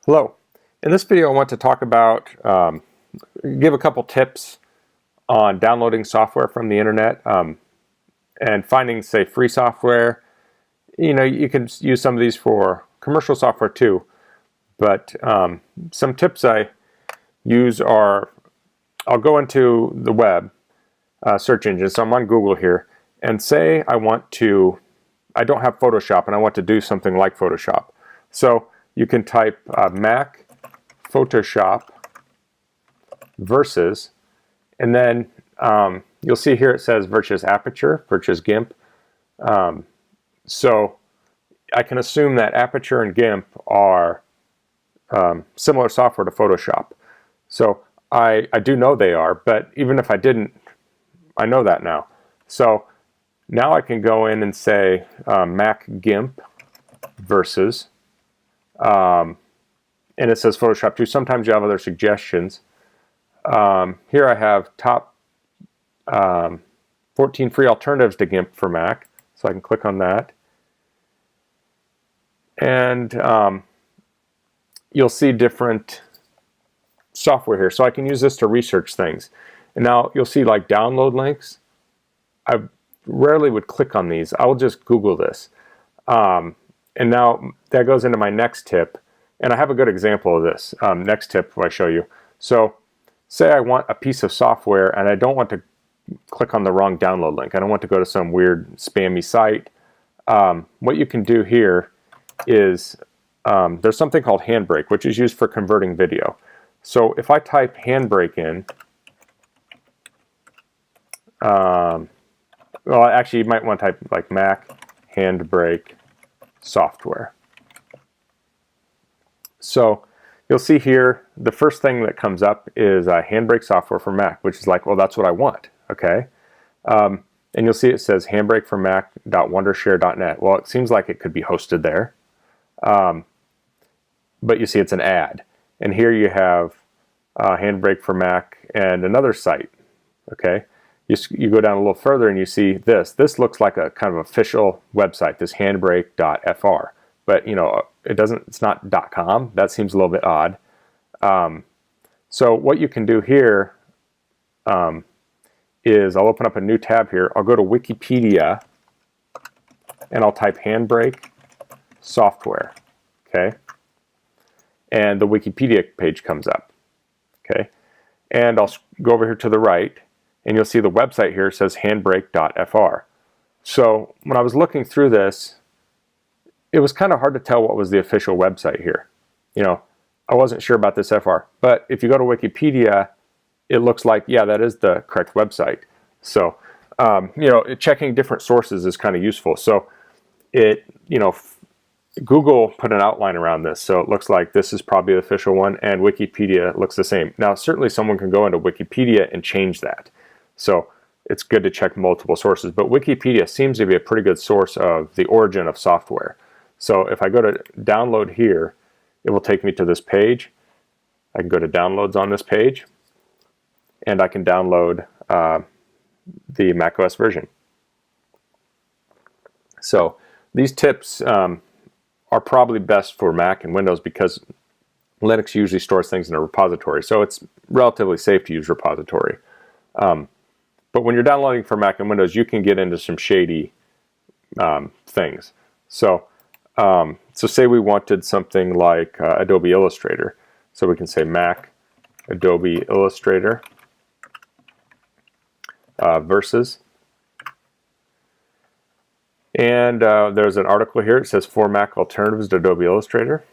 Hello. In this video I want to talk about, give a couple tips on downloading software from the internet and finding, say, free software. You know, you can use some of these for commercial software too, but some tips I use are, I'll go into the web search engine, so I'm on Google here, and say I don't have Photoshop and I want to do something like Photoshop. So you can type Mac Photoshop versus, and then you'll see here it says versus Aperture, versus GIMP. So I can assume that Aperture and GIMP are similar software to Photoshop. So I do know they are, but even if I didn't, I know that now. So now I can go in and say Mac GIMP versus, and it says Photoshop 2. Sometimes you have other suggestions. Here I have top 14 free alternatives to GIMP for Mac. So I can click on that. And you'll see different software here. So I can use this to research things. And now you'll see like download links. I rarely would click on these. I will just Google this. And now that goes into my next tip. And I have a good example of this. Next tip I show you. So say I want a piece of software and I don't want to click on the wrong download link. I don't want to go to some weird spammy site. What you can do here is there's something called Handbrake, which is used for converting video. So if I type Handbrake in, well, actually you might want to type like Mac Handbrake software. So you'll see here the first thing that comes up is Handbrake software for Mac, which is like, well, that's what I want. Okay, and you'll see it says Handbrake for Mac.wondershare.net. Well, it seems like it could be hosted there, but you see it's an ad. And here you have Handbrake for Mac and another site. Okay, you go down a little further and you see this. This looks like a kind of official website, this handbrake.fr. But you know, it's not .com. That seems a little bit odd. So what you can do here is I'll open up a new tab here. I'll go to Wikipedia and I'll type Handbrake software. Okay, and the Wikipedia page comes up. Okay, and I'll go over here to the right, and you'll see the website here says handbrake.fr. So when I was looking through this, it was kind of hard to tell what was the official website here. You know, I wasn't sure about this FR, but if you go to Wikipedia, it looks like, yeah, that is the correct website. So, you know, checking different sources is kind of useful. So Google put an outline around this, so it looks like this is probably the official one, and Wikipedia looks the same. Now, certainly someone can go into Wikipedia and change that. So it's good to check multiple sources, but Wikipedia seems to be a pretty good source of the origin of software. So if I go to download here, it will take me to this page. I can go to downloads on this page, and I can download the macOS version. So these tips are probably best for Mac and Windows because Linux usually stores things in a repository, so it's relatively safe to use repository. But when you're downloading for Mac and Windows, you can get into some shady things. So say we wanted something like Adobe Illustrator. So we can say Mac Adobe Illustrator versus. And there's an article here. It says 4 Mac alternatives to Adobe Illustrator.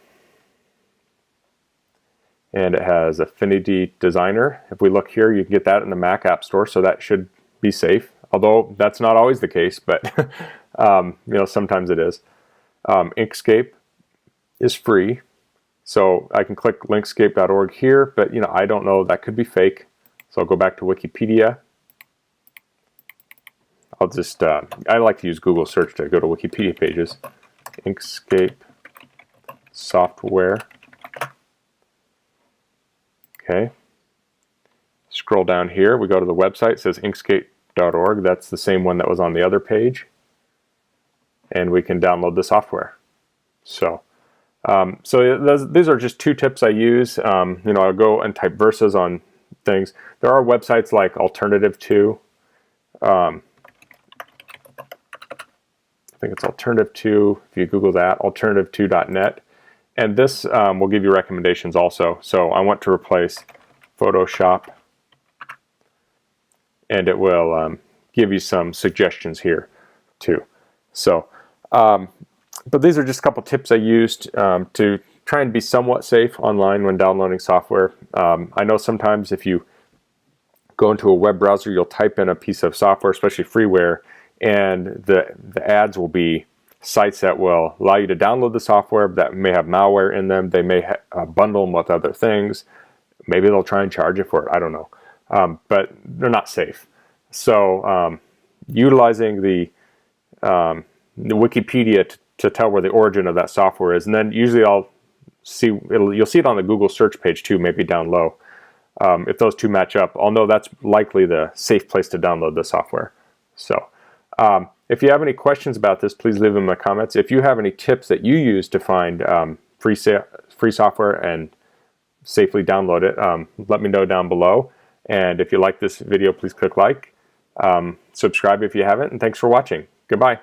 And it has Affinity Designer. If we look here, you can get that in the Mac App Store, so that should be safe. Although that's not always the case, but you know, sometimes it is. Inkscape is free, so I can click linkscape.org here, but you know, I don't know, that could be fake. So I'll go back to Wikipedia. I'll just I like to use Google search to go to Wikipedia pages. Inkscape software. Okay, scroll down here, we go to the website. It says inkscape.org. That's the same one that was on the other page, and we can download the software. So So these are just 2 tips I use. You know, I'll go and type verses on things. There are websites like Alternative 2. I think it's Alternative 2. If you Google that, alternative2.net. And this will give you recommendations also. So I want to replace Photoshop, and it will give you some suggestions here too. So, but these are just a couple tips I used to try and be somewhat safe online when downloading software. I know sometimes if you go into a web browser, you'll type in a piece of software, especially freeware, and the ads will be sites that will allow you to download the software that may have malware in them. They may bundle them with other things. Maybe they'll try and charge you for it. I don't know. But they're not safe. So utilizing the Wikipedia to tell where the origin of that software is, and then usually you'll see it on the Google search page too, maybe down low. If those 2 match up, I'll know that's likely the safe place to download the software. So if you have any questions about this, please leave them in the comments. If you have any tips that you use to find free software and safely download it, let me know down below. And if you like this video, please click like, subscribe if you haven't, and thanks for watching. Goodbye.